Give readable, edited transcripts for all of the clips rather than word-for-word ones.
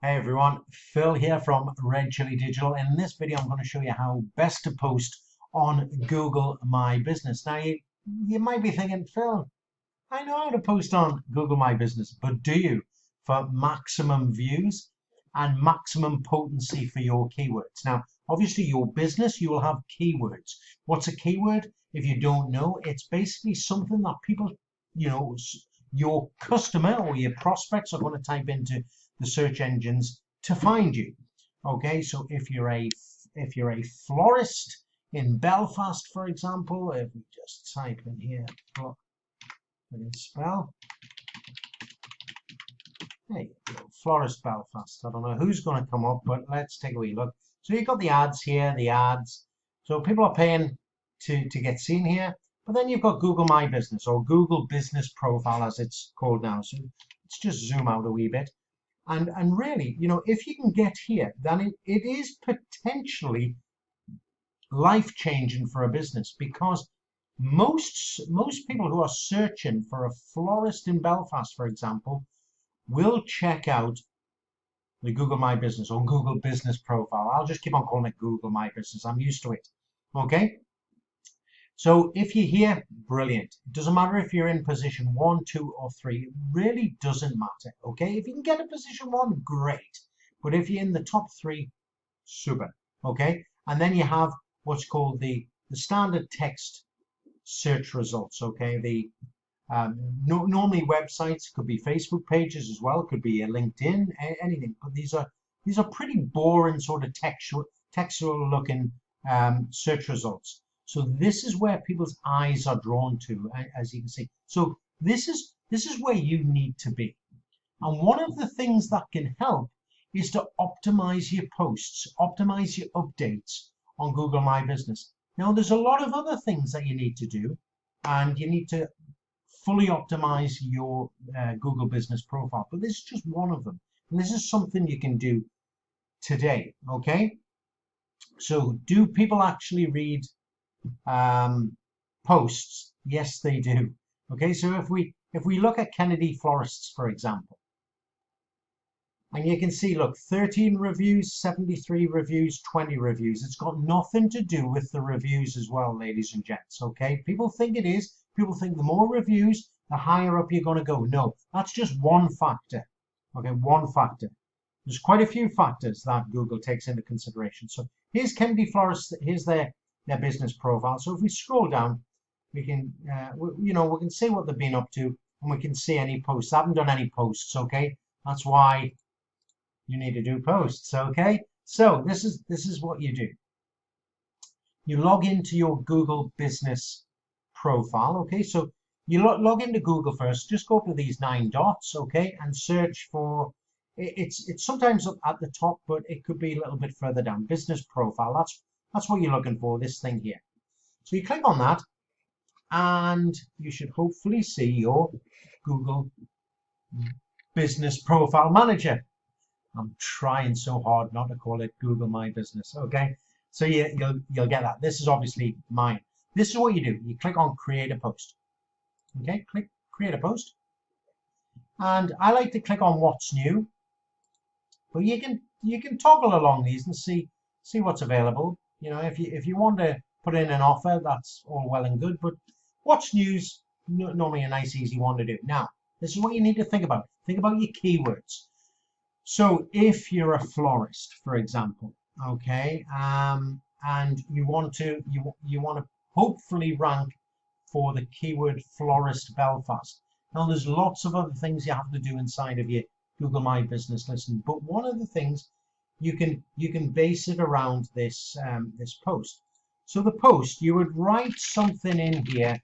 Hey everyone, Phil here from Red Chili Digital. In this video, I'm going to show you how best to post on Google My Business. Now, you might be thinking, Phil, I know how to post on Google My Business, but do you? For maximum views and maximum potency for your keywords. Now, obviously, your business, you will have keywords. What's a keyword? If you don't know, it's basically something that people, your customer or your prospects are going to type into the search engines to find you. Okay, so if you're a florist in Belfast, for example, if we just type in here, spell, there you go, florist Belfast. I don't know who's going to come up, but let's take a wee look. So you've got the ads here, the ads. So people are paying to get seen here. But then you've got Google My Business or Google Business Profile as it's called now. So let's just zoom out a wee bit. And really, if you can get here, then it is potentially life-changing for a business, because most people who are searching for a florist in Belfast, for example, will check out the Google My Business or Google Business Profile. I'll just keep on calling it Google My Business. I'm used to it. Okay. So if you're here, brilliant. It doesn't matter if you're in position 1, 2, or 3. It really doesn't matter. Okay, if you can get a position 1, great. But if you're in the top 3, super. Okay, and then you have what's called the standard text search results. Okay, the normally websites, could be Facebook pages as well, could be a LinkedIn, anything. But these are pretty boring sort of textual looking search results. So this is where people's eyes are drawn to, as you can see. So this is where you need to be. And one of the things that can help is to optimize your posts, optimize your updates on Google My Business. Now, there's a lot of other things that you need to do, and you need to fully optimize your Google Business Profile. But this is just one of them. And this is something you can do today, okay? So do people actually read posts? Yes, they do. Okay, so if we look at Kennedy Florists, for example, and you can see, look, 13 reviews, 73 reviews, 20 reviews. It's got nothing to do with the reviews as well, ladies and gents. Okay, people think it is. People think the more reviews, the higher up you're going to go. No, that's just one factor. Okay, one factor. There's quite a few factors that Google takes into consideration. So here's Kennedy Florists. Here's their business profile. So if we scroll down, we can we can see what they've been up to, and we can see any posts. I haven't done any posts. Okay, that's why you need to do posts. Okay, so this is what you do. You log into your Google Business Profile. Okay, so you log into Google first. Just go up to these 9 dots. Okay, and search for. It's sometimes up at the top, but it could be a little bit further down. Business Profile. That's what you're looking for, this thing here. So you click on that, and you should hopefully see your Google Business Profile Manager. I'm trying so hard not to call it Google My Business. Okay, so you'll get that. This is obviously mine. This is what you do. You click on Create a Post. Okay, click Create a Post, and I like to click on What's New. But you can toggle along these and see what's available. If you want to put in an offer, that's all well and good, but what's news, normally a nice, easy one to do. Now, this is what you need to think about. Think about your keywords. So if you're a florist, for example, okay, and you want to hopefully rank for the keyword florist Belfast. Now, there's lots of other things you have to do inside of your Google My Business listing, but one of the things you can base it around this post. So the post, you would write something in here,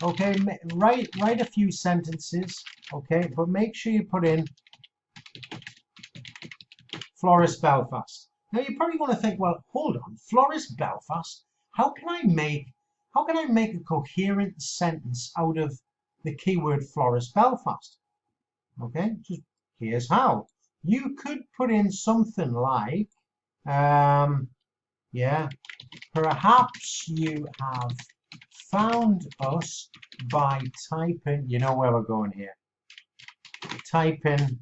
okay, write a few sentences, okay, but make sure you put in Florist Belfast. Now you're probably going to think, well, hold on, Florist Belfast, how can I make a coherent sentence out of the keyword Florist Belfast? Okay, just here's how. You could put in something like, perhaps you have found us by typing, you know where we're going here, type in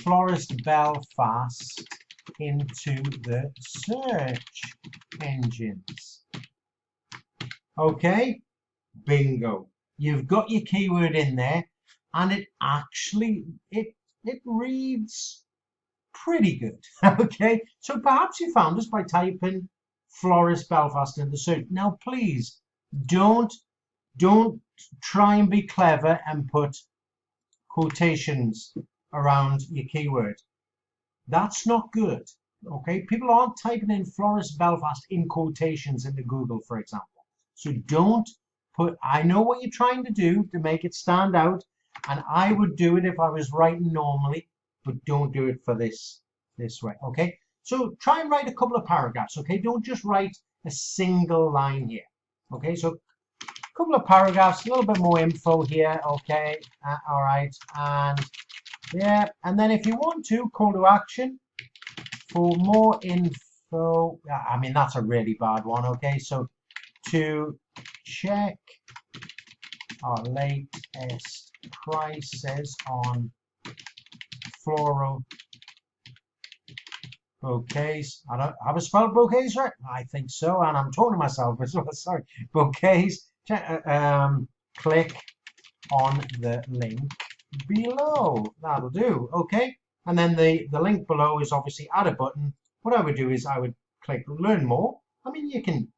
Florist Belfast into the search engines. Okay, bingo. You've got your keyword in there, and it actually it reads pretty good. Okay, so perhaps you found us by typing Florist Belfast in the search. Now please don't try and be clever and put quotations around your keyword. That's not good. Okay, people aren't typing in Florist Belfast in quotations into Google, for example. So don't put, I know what you're trying to do to make it stand out, and I would do it if I was writing normally, but don't do it for this way. Okay, so try and write a couple of paragraphs. Okay, don't just write a single line here. Okay, so a couple of paragraphs, a little bit more info here. Okay, all right, and yeah, and then if you want to, call to action for more info. I mean, that's a really bad one. Okay, so to check our latest prices on floral bouquets. I don't have I spelled bouquets right? I think so, and I'm talking to myself as well. Sorry, bouquets. Click on the link below. That'll do. Okay, and then the link below is obviously add a button. What I would do is I would click learn more. I mean, you can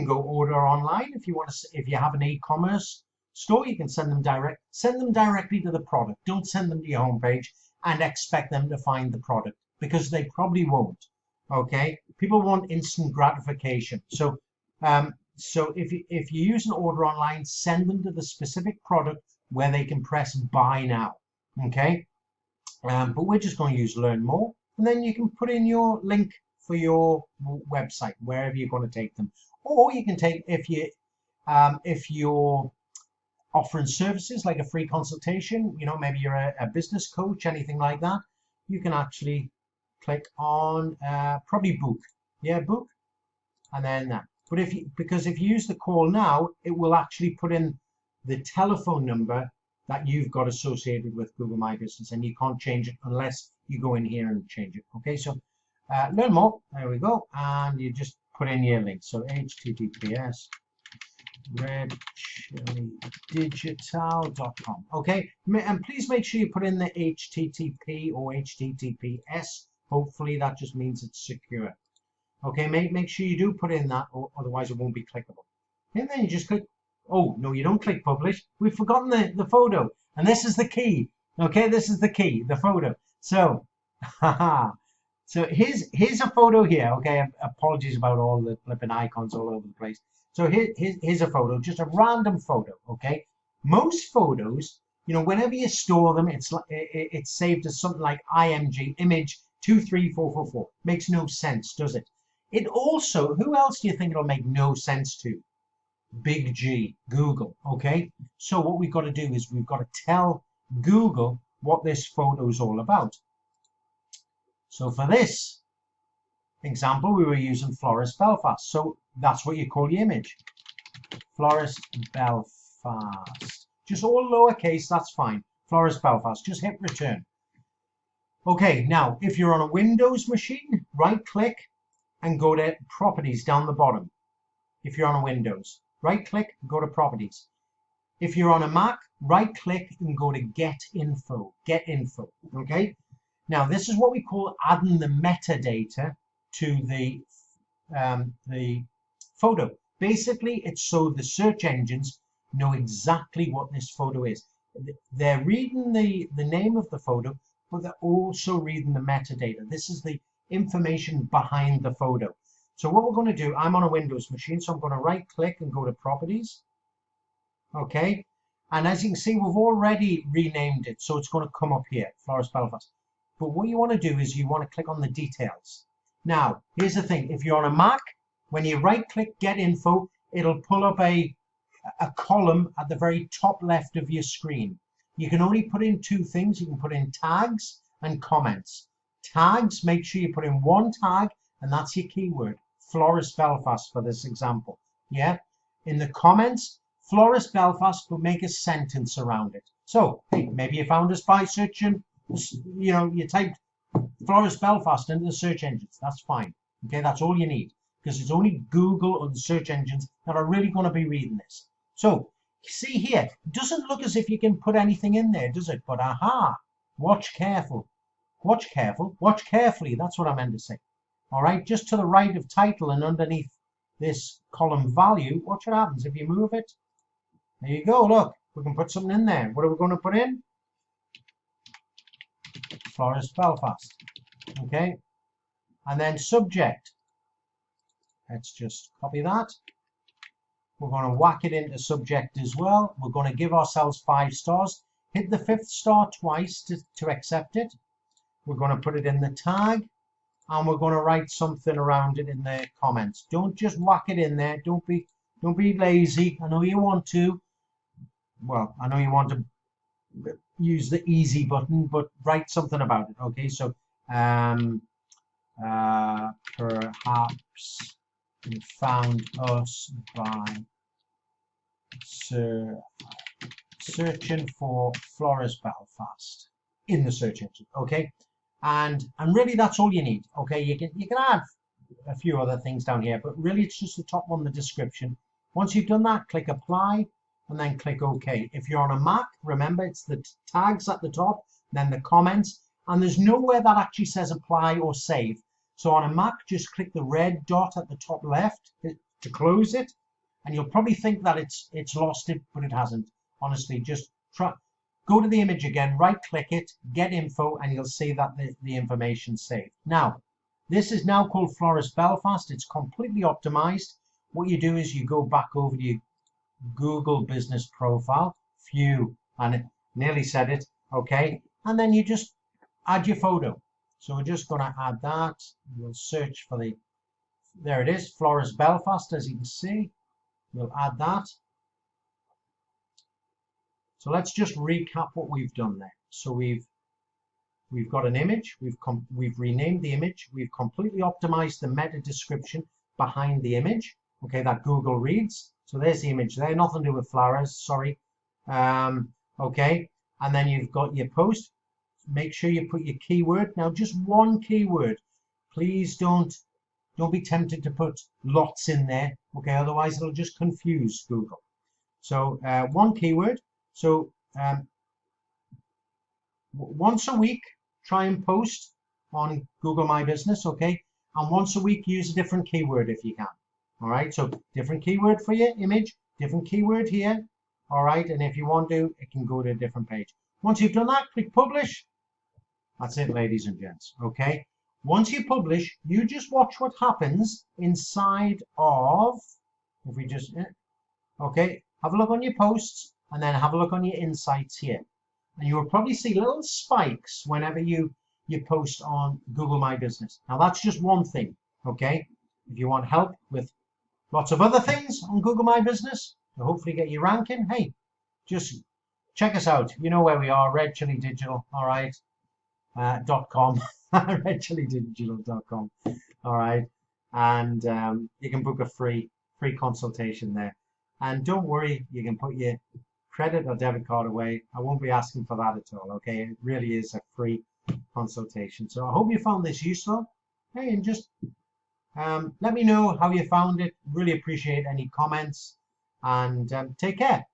go order online if you want to. If you have an e-commerce store, you can send them directly to the product. Don't send them to your homepage and expect them to find the product, because they probably won't. Okay, people want instant gratification. So if you use an order online, send them to the specific product where they can press buy now. Okay, but we're just going to use learn more, and then you can put in your link for your website wherever you're going to take them. Or you can take, if you're offering services like a free consultation, you know, maybe you're a business coach, anything like that, you can actually click on probably book. Yeah, book, and then that. But because if you use the call now, it will actually put in the telephone number that you've got associated with Google My Business, and you can't change it unless you go in here and change it. Okay, so learn more. There we go, and you just put in your link. So https redchilidigital.com. Okay, and please make sure you put in the HTTP or HTTPS. Hopefully that just means it's secure. Okay, make sure you do put in that, or otherwise it won't be clickable. And then you just click. Oh no, you don't click publish. We've forgotten the photo, and this is the key. Okay, this is the key, the photo. So so here's a photo here. Okay, apologies about all the flipping icons all over the place. So here's a photo, just a random photo. Okay, most photos, you know, whenever you store them, it's saved as something like IMG image 23444. Makes no sense, does it? It also, who else do you think it'll make no sense to? Big G, Google. Okay, so what we've got to do is we've got to tell Google what this photo is all about. So for this example, we were using Florist Belfast. So that's what you call the image. Florist Belfast. Just all lowercase, that's fine. Florist Belfast. Just hit return. Okay, now if you're on a Windows machine, right click and go to properties down the bottom. If you're on a Windows, right click, go to properties. If you're on a Mac, right click and go to get info. Get info. Okay. Now this is what we call adding the metadata to the photo. Basically, it's so the search engines know exactly what this photo is. They're reading the name of the photo, but they're also reading the metadata. This is the information behind the photo. So what we're going to do, I'm on a Windows machine, so I'm going to right click and go to properties. Okay, and as you can see, we've already renamed it, so it's going to come up here, Florist Belfast. But what you want to do is you want to click on the details. Now, here's the thing. If you're on a Mac, when you right-click Get Info, it'll pull up a column at the very top left of your screen. You can only put in two things. You can put in tags and comments. Tags, make sure you put in one tag, and that's your keyword, Florist Belfast for this example. Yeah. In the comments, Florist Belfast, but make a sentence around it. So, hey, maybe you found us by searching you know, you typed Florist Belfast into the search engines. That's fine. Okay, that's all you need, because it's only Google or the search engines that are really going to be reading this. So see here, it doesn't look as if you can put anything in there, does it? But aha, watch careful. Watch careful. Watch carefully. That's what I meant to say. All right, just to the right of title and underneath this column value, watch what happens if you move it. There you go. Look, we can put something in there. What are we going to put in? Florist Belfast. Okay, and then subject. Let's just copy that. We're going to whack it into subject as well. We're going to give ourselves 5 stars. Hit the 5th star twice to accept it. We're going to put it in the tag, and we're going to write something around it in the comments. Don't just whack it in there. Don't be lazy. I know you want to. Well, I know you want to use the easy button, but write something about it. Okay, so perhaps you found us by searching for Florist Belfast in the search engine. Okay, and really that's all you need. Okay, you can add a few other things down here, but really it's just the top one, the description. Once you've done that, click apply and then click OK. If you're on a Mac, remember it's the tags at the top, then the comments, and there's nowhere that actually says apply or save. So on a Mac, just click the red dot at the top left to close it, and you'll probably think that it's lost it, but it hasn't. Honestly, just go to the image again, right click it, get info, and you'll see that the information's saved. Now, this is now called Florist Belfast. It's completely optimized. What you do is you go back over to your Google business profile, phew, and it nearly said it, okay, and then you just add your photo. So we're just going to add that. We'll search for there it is, Florist Belfast, as you can see. We'll add that. So let's just recap what we've done there. So we've got an image, we've renamed the image, we've completely optimized the meta description behind the image, okay, that Google reads. So there's the image there, nothing to do with flowers, sorry. Okay, and then you've got your post. Make sure you put your keyword. Now, just one keyword. Please don't be tempted to put lots in there, okay, otherwise it'll just confuse Google. So one keyword. So once a week, try and post on Google My Business, okay? And once a week, use a different keyword if you can. All right, so different keyword for your image, different keyword here. All right, and if you want to, it can go to a different page. Once you've done that, click publish. That's it, ladies and gents, okay? Once you publish, you just watch what happens inside of, if we just, okay, have a look on your posts and then have a look on your insights here. And you will probably see little spikes whenever you post on Google My Business. Now that's just one thing, okay? If you want help with lots of other things on Google My Business to hopefully get you ranking, hey, just check us out. You know where we are, Red Chili Digital, all right, .com, redchilidigital.com, all right, and you can book a free consultation there. And don't worry, you can put your credit or debit card away. I won't be asking for that at all, okay? It really is a free consultation. So I hope you found this useful. Hey, and just let me know how you found it. Really appreciate any comments, and take care.